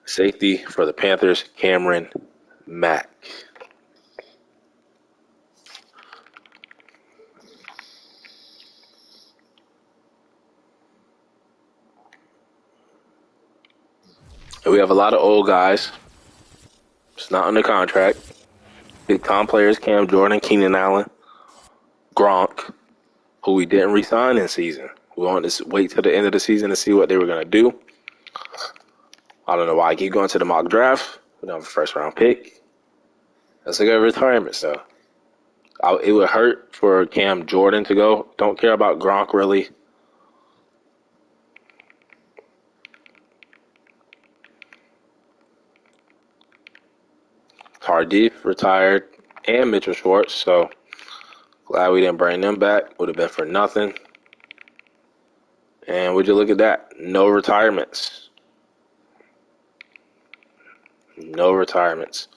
Safety for the Panthers, Cameron Mack. And we have a lot of old guys. It's not under contract. Big time players, Cam Jordan, Keenan Allen, Gronk, who we didn't re-sign in season. We wanted to wait till the end of the season to see what they were going to do. I don't know why I keep going to the mock draft. We don't have a first-round pick. That's a good retirement, so. It would hurt for Cam Jordan to go. Don't care about Gronk, really. Tardif retired, and Mitchell Schwartz, so glad we didn't bring them back. Would have been for nothing. And would you look at that? No retirements. No retirements.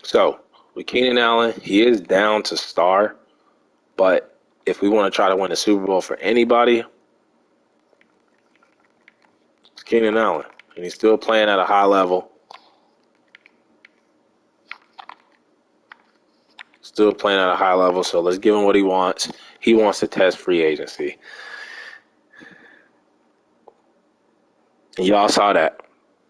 So, with Keenan Allen, he is down to star. But if we want to try to win the Super Bowl for anybody, it's Keenan Allen. And he's still playing at a high level. Still playing at a high level, so let's give him what he wants. He wants to test free agency. And y'all saw that.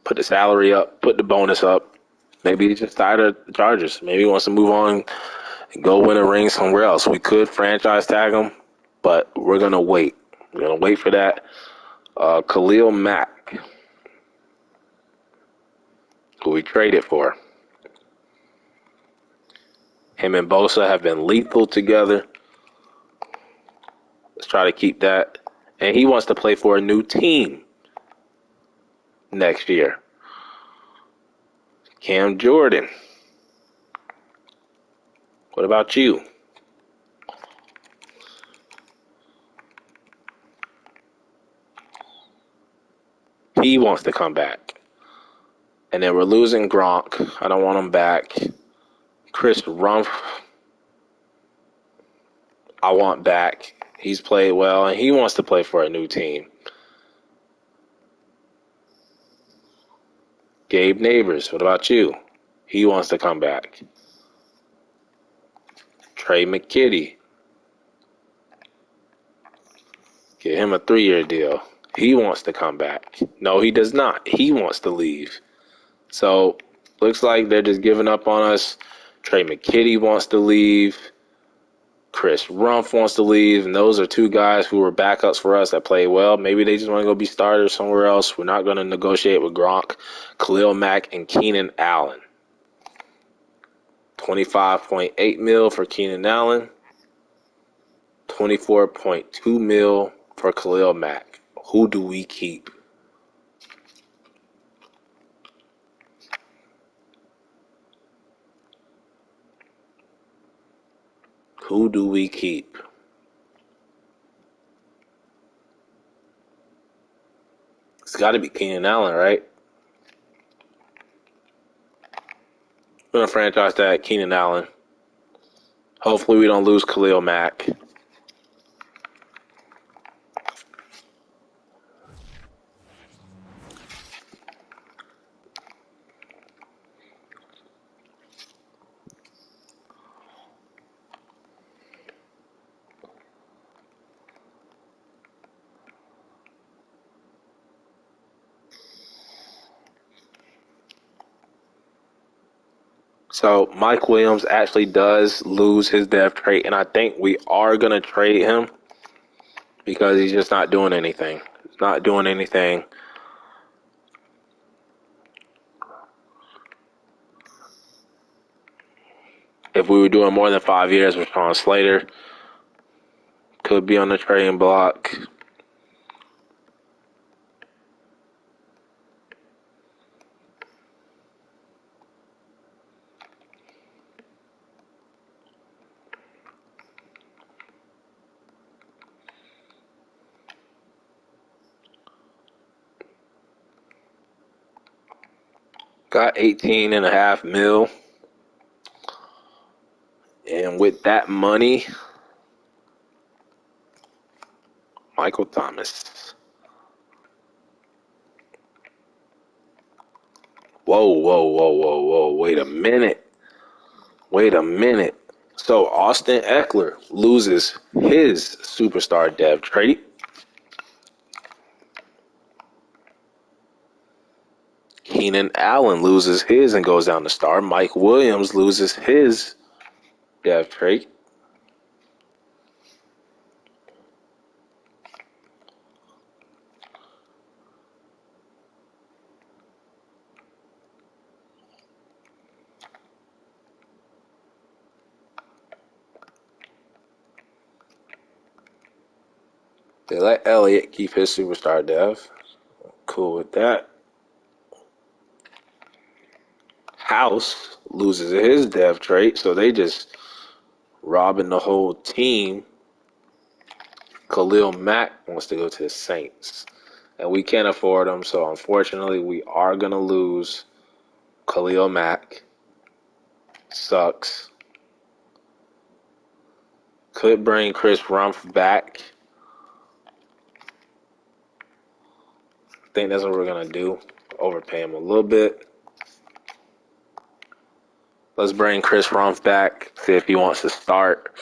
Put the salary up, put the bonus up. Maybe he's just tired of the Chargers. Maybe he wants to move on and go win a ring somewhere else. We could franchise tag him, but we're going to wait. We're going to wait for that. Khalil Mack, who we traded for. Him and Bosa have been lethal together. Let's try to keep that. And he wants to play for a new team next year. Cam Jordan. What about you? He wants to come back. And then we're losing Gronk. I don't want him back. Chris Rumph, I want back. He's played well, and he wants to play for a new team. Gabe Neighbors, what about you? He wants to come back. Trey McKitty. Get him a 3-year deal. He wants to come back. No, he does not. He wants to leave. So, looks like they're just giving up on us. Trey McKitty wants to leave. Chris Rumph wants to leave. And those are two guys who were backups for us that play well. Maybe they just want to go be starters somewhere else. We're not going to negotiate with Gronk, Khalil Mack, and Keenan Allen. $25.8 million for Keenan Allen. $24.2 million for Khalil Mack. Who do we keep? Who do we keep? It's got to be Keenan Allen, right? We're going to franchise that Keenan Allen. Hopefully we don't lose Khalil Mack. So Mike Williams actually does lose his dev trait, and I think we are going to trade him because he's just not doing anything. He's not doing anything. If we were doing more than 5 years with Sean Slater, could be on the trading block. Got 18.5 mil. And with that money, Michael Thomas. Whoa, whoa, whoa, whoa, whoa. Wait a minute. So Austin Eckler loses his superstar dev trait. Keenan Allen loses his and goes down to star. Mike Williams loses his dev trait. They let Elliott keep his superstar dev. Cool with that. House loses his dev trait, so they just robbing the whole team. Khalil Mack wants to go to the Saints, and we can't afford him, so unfortunately we are going to lose Khalil Mack. Sucks. Could bring Chris Rumph back. I think that's what we're going to do. Overpay him a little bit. Let's bring Chris Rumph back, see if he wants to start.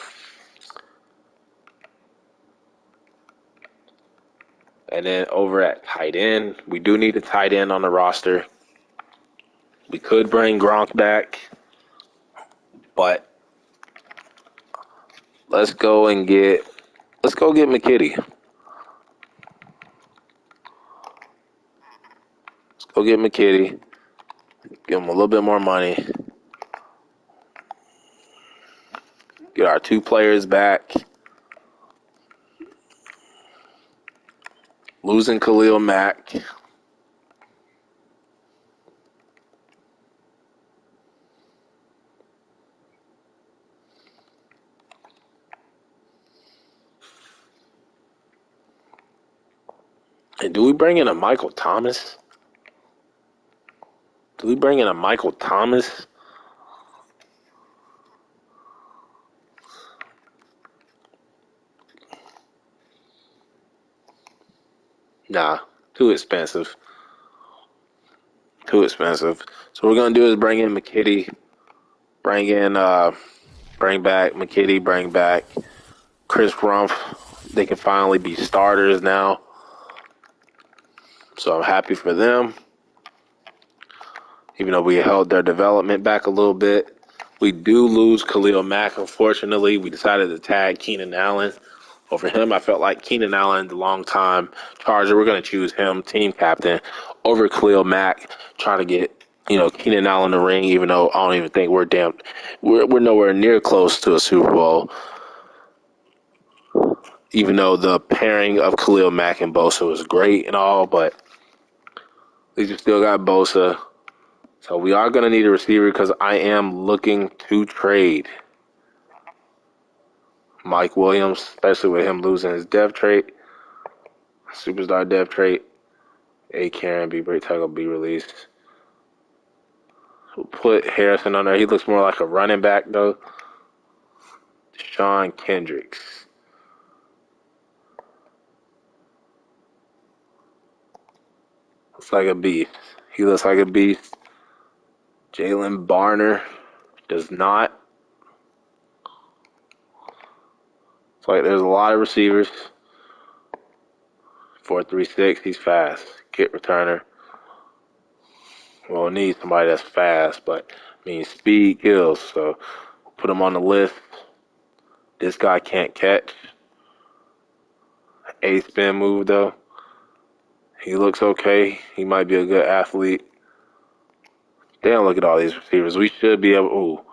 And then over at tight end, we do need a tight end on the roster. We could bring Gronk back, but let's go get McKitty. Let's go get McKitty. Give him a little bit more money. Get our two players back. Losing Khalil Mack. And do we bring in a Michael Thomas? Nah, too expensive. So what we're gonna do is bring in McKitty, bring back McKitty, bring back Chris Rumph. They can finally be starters now. So I'm happy for them. Even though we held their development back a little bit. We do lose Khalil Mack, unfortunately. We decided to tag Keenan Allen over him. I felt like Keenan Allen, the long-time Charger, we're going to choose him, team captain, over Khalil Mack, trying to get, Keenan Allen in the ring, even though I don't even think we're nowhere near close to a Super Bowl. Even though the pairing of Khalil Mack and Bosa was great and all, but at least we still got Bosa. So we are going to need a receiver because I am looking to trade Mike Williams, especially with him losing his dev trait, superstar dev trait. A. Karen, B. Break tackle, be released. We'll put Harrison on there. He looks more like a running back, though. Sean Kendricks. Looks like a beast. He looks like a beast. Jalen Barner does not. It's like there's a lot of receivers. 4.36, he's fast. Kick returner. We'll need somebody that's fast, but speed kills. So put him on the list. This guy can't catch. A spin move though. He looks okay. He might be a good athlete. Damn, look at all these receivers. We should be able. Ooh.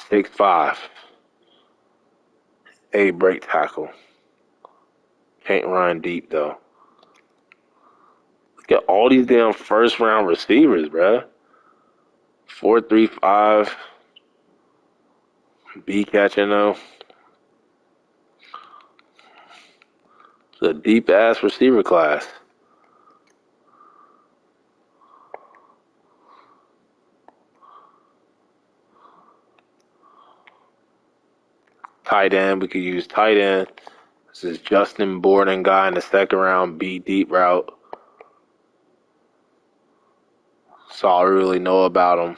6'5". A break tackle. Can't run deep though. Look at all these damn first round receivers, bruh. 4.35. B catching though. It's a deep ass receiver class. tight end. We could use tight end. This is Justin Borden guy in the second round, B deep route. That's all I really know about him.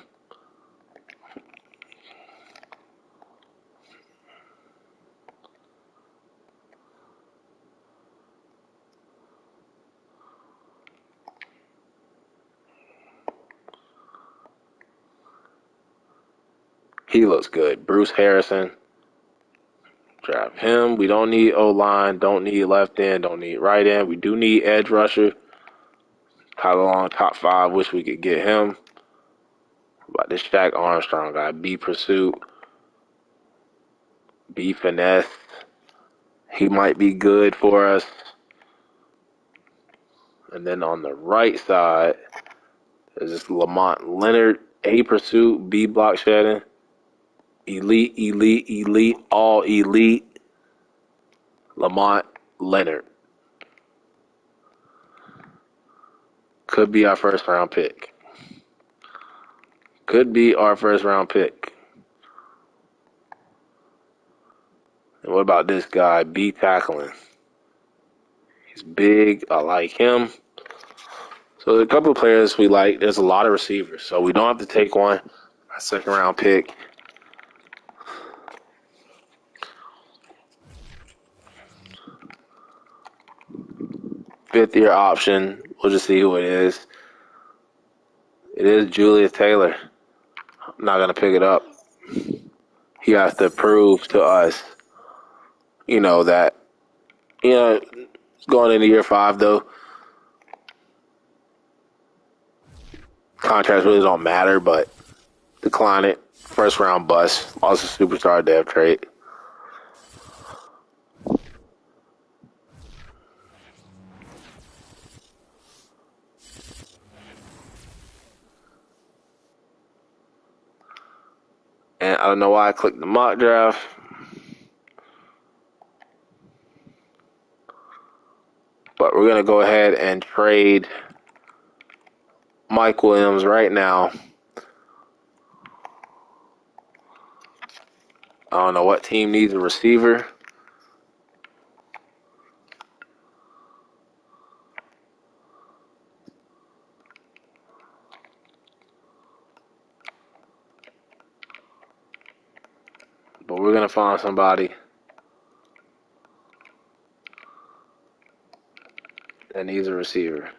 He looks good. Bruce Harrison. Draft him. We don't need O-line, don't need left end, don't need right end. We do need edge rusher. Tyler Long, top 5. Wish we could get him. About this Shaq Armstrong guy. B pursuit. B finesse. He might be good for us. And then on the right side, there's this Lamont Leonard. A pursuit. B block shedding. Elite, elite, elite, all elite. Lamont Leonard. Could be our first round pick. Could be our first round pick. And what about this guy, B tackling? He's big. I like him. So a couple of players we like. There's a lot of receivers, so we don't have to take one. Our second round pick. Fifth year option. We'll just see who it is. It is Julius Taylor. I'm not gonna pick it up. He has to prove to us, that, going into year 5 though. Contracts really don't matter, but decline it. First round bust. Also superstar dev trade. And I don't know why I clicked the mock draft. But we're going to go ahead and trade Mike Williams right now. I don't know what team needs a receiver. But we're going to find somebody that needs a receiver.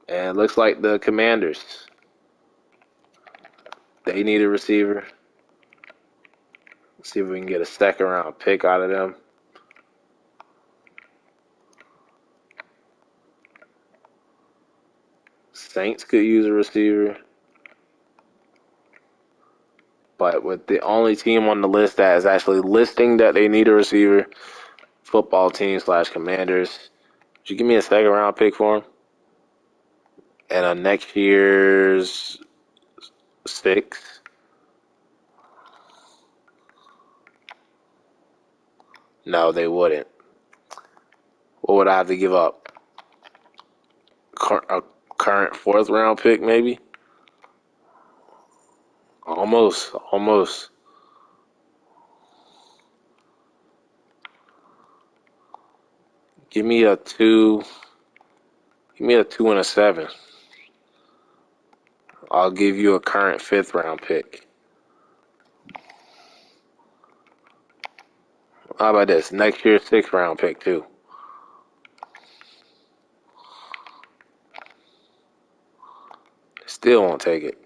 And it looks like the Commanders. They need a receiver. Let's see if we can get a second round pick out of them. Saints could use a receiver. But with the only team on the list that is actually listing that they need a receiver, football team / Commanders. Would you give me a second round pick for them? And a next year's 6. No, they wouldn't. What would I have to give up? A current 4th round pick, maybe? Almost. Give me a 2. Give me a 2 and a 7. I'll give you a current 5th round pick. How about this? Next year's 6th round pick, too. Still won't take it.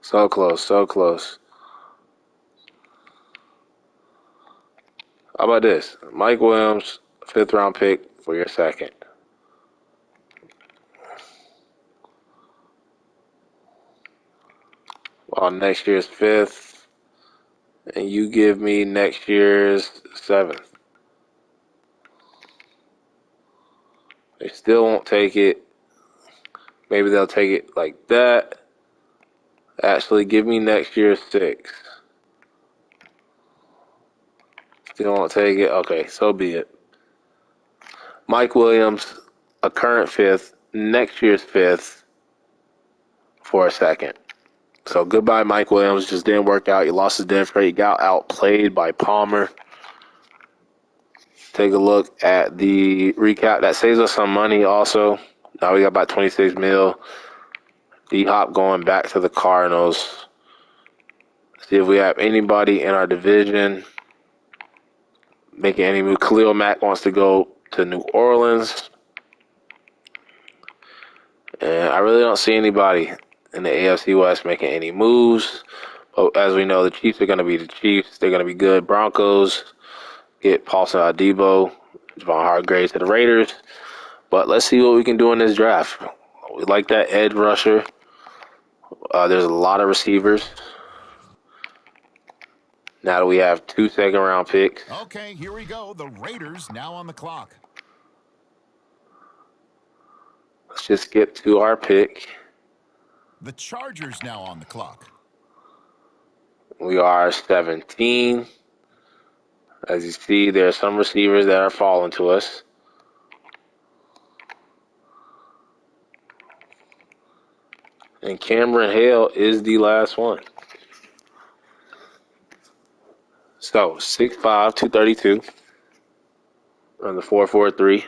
So close, so close. How about this? Mike Williams, 5th round pick for your 2nd. On next year's 5th, and you give me next year's 7th. They still won't take it. Maybe they'll take it like that. Actually, give me next year's 6th. Still won't take it. Okay, so be it. Mike Williams, a current 5th, next year's fifth for a second. So goodbye, Mike Williams. Just didn't work out. You lost his dead trade. You got outplayed by Palmer. Take a look at the recap. That saves us some money also. Now we got about 26 mil. D-Hop going back to the Cardinals. See if we have anybody in our division making any move. Khalil Mack wants to go to New Orleans. And I really don't see anybody in the AFC West making any moves. But as we know, the Chiefs are going to be the Chiefs. They're going to be good. Broncos get Paulson Adebo, Javon Hargrave to the Raiders. But let's see what we can do in this draft. We like that edge rusher. There's a lot of receivers. Now that we have 2 second-round picks. Okay, here we go. The Raiders now on the clock. Let's just skip to our pick. The Chargers now on the clock. We are 17. As you see, there are some receivers that are falling to us. And Cameron Hale is the last one. So, 6'5", 232 on the 4.43.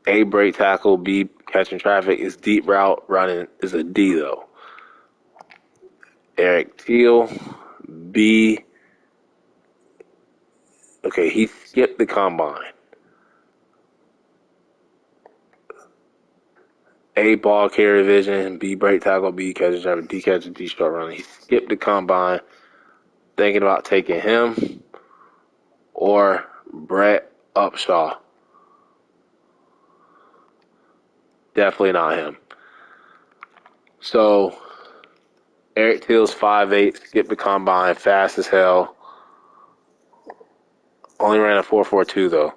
A, break tackle. B, catching traffic. Is deep route running is a D, though. Eric Teal. B. Okay, he skipped the combine. A, ball carrier vision. B, break tackle. B, catching traffic. D, catching D, short running. He skipped the combine. Thinking about taking him or Brett Upshaw. Definitely not him. So, Eric Teal's 5'8", skipped the combine, fast as hell. Only ran a 4.42 though.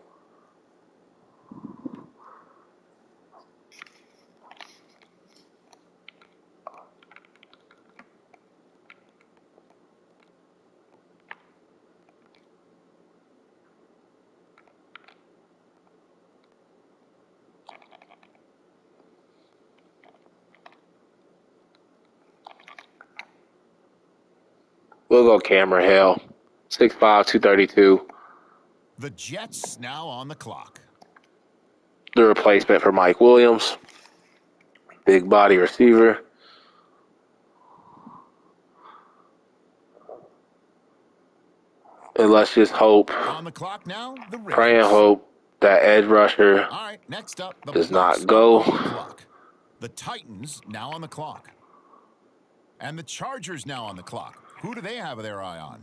We'll go Cameron Hale, 6'5", 232. The Jets now on the clock. The replacement for Mike Williams. Big body receiver. And let's just hope, On the clock now, the Raiders. pray and hope that edge rusher All right, next up, the does Bucks not go. on the clock. The Titans now on the clock. And the Chargers now on the clock. Who do they have their eye on?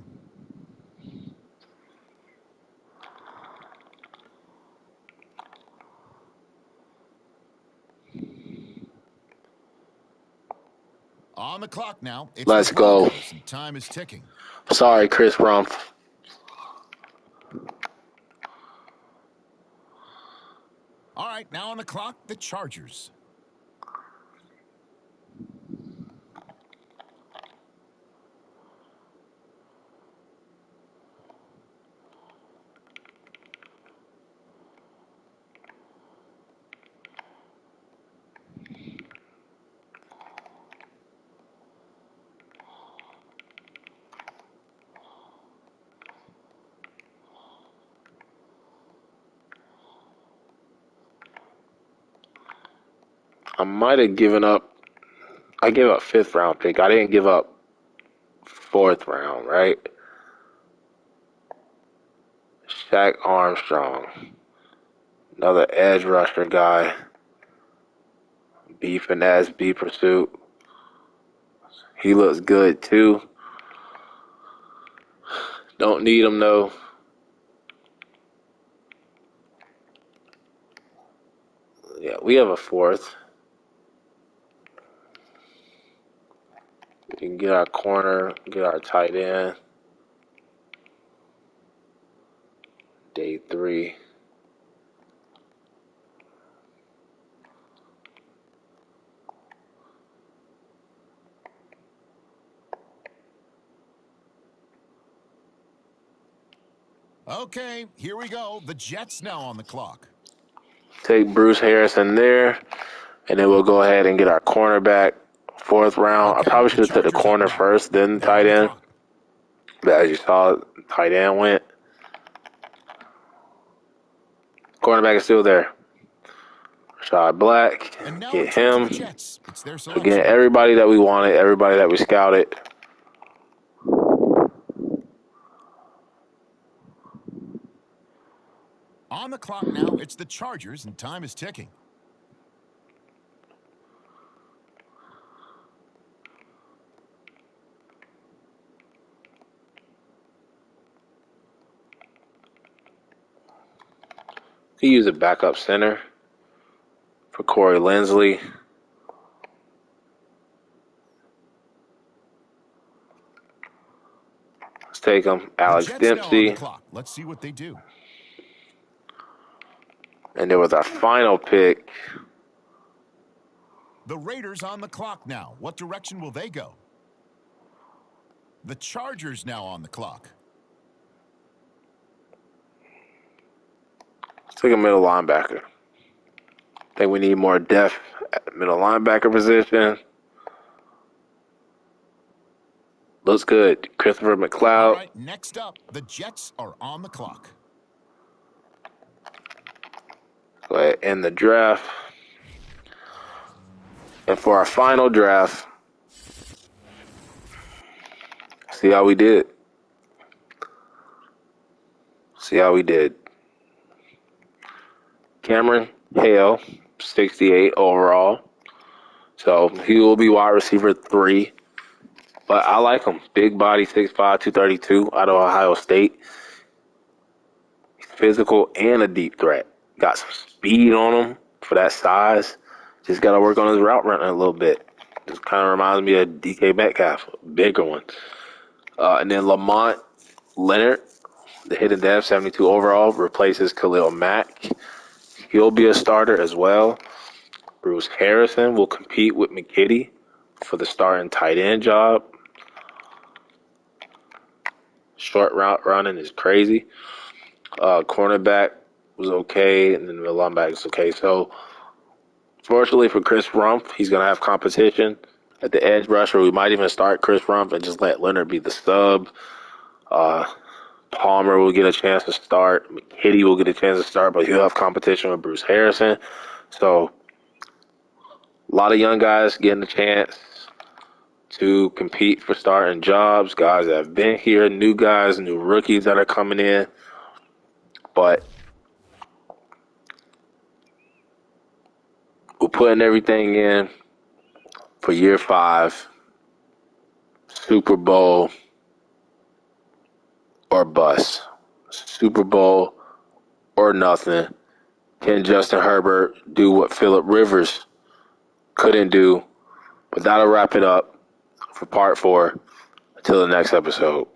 On the clock now. It's Let's the go. Broncos, and time is ticking. Sorry, Chris Rumpf. All right, now on the clock, the Chargers. I might have given up. I gave up 5th round pick. I didn't give up 4th round, right? Shaq Armstrong. Another edge rusher guy. B finesse, B pursuit. He looks good too. Don't need him though. Yeah, we have a 4th. We can get our corner, get our tight end. Day 3. Okay, here we go. The Jets now on the clock. Take Bruce Harrison there, and then we'll go ahead and get our cornerback. Fourth round. I Okay, probably the should have took the Chargers up corner now. first, then They're on tight the end. clock. But as you saw, tight end went. Cornerback is still there. Rashad Black. And now Get return to the him. Jets. It's their So getting selection. everybody that we wanted, everybody that we scouted. On the clock now, it's the Chargers, and time is ticking. He used a backup center for Corey Linsley. Let's take him. The Alex Jets now on the Dempsey. clock. Let's see what they do. And then with our final pick, The Raiders on the clock now. What direction will they go? The Chargers now on the clock. let's take a middle linebacker. I think we need more depth at the middle linebacker position. Looks good. Christopher All McLeod. right, next up, the Jets are on the clock. Go ahead and end the draft. And for our final draft, see how we did. See how we did. Cameron Hale, 68 overall. So he will be wide receiver 3. But I like him. Big body, 6'5", 232 out of Ohio State. He's physical and a deep threat. Got some speed on him for that size. Just got to work on his route running a little bit. Just kind of reminds me of DK Metcalf, a bigger one. And then Lamont Leonard, the hidden depth, 72 overall, replaces Khalil Mack. He'll be a starter as well. Bruce Harrison will compete with McKitty for the starting tight end job. Short route running is crazy. Cornerback was okay, and then the linebacker is okay. So, fortunately for Chris Rumph, he's going to have competition at the edge rusher. We might even start Chris Rumph and just let Leonard be the sub. Palmer will get a chance to start. McKitty will get a chance to start, but he'll have competition with Bruce Harrison. So, a lot of young guys getting a chance to compete for starting jobs. Guys that have been here, new guys, new rookies that are coming in. But we're putting everything in for year 5, Super Bowl or bust. Super Bowl or nothing. Can Justin Herbert do what Phillip Rivers couldn't do? But that'll wrap it up for part 4. Until the next episode.